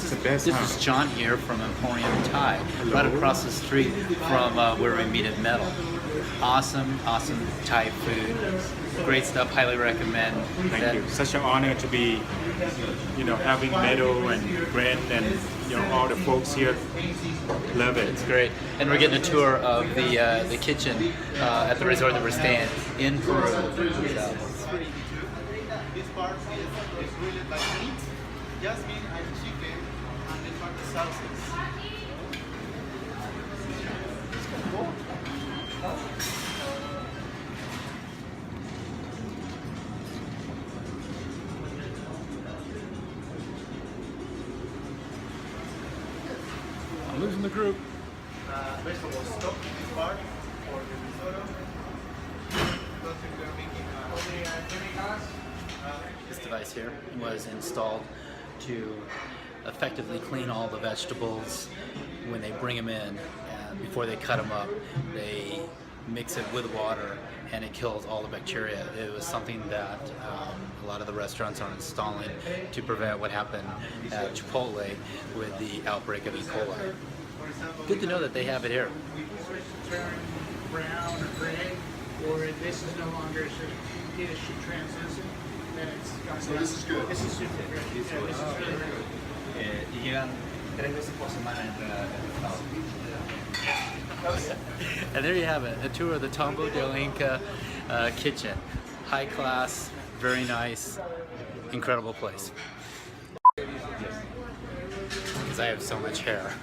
This is John here from Emporium Thai, right across the street from where we meet at Metal. Awesome Thai food, great stuff. Highly recommend. Thank you. Such an honor to be, having Meadow and Brent and all the folks here. Love it. It's great, and we're getting a tour of the kitchen at the resort that we're staying in Peru. So. This part is really like meat, jasmine and chicken, and this part is sauces. I'm losing the group. Vegetable stock, this part for the risotto. We're making This device here was installed to effectively clean all the vegetables when they bring them in. And before they cut them up, they mix it with water and it kills all the bacteria. It was something that a lot of the restaurants are installing to prevent what happened at Chipotle with the outbreak of E. coli. Good to know that they have it here. Turn brown or gray, or this is no longer dish translucent, then it's got So this is good. This is super good. Yeah, this is really good. Y llegan 3 veces por semana And there you have it, a tour of the Tambo Del Inca kitchen. High class, very nice, incredible place. Because I have so much hair.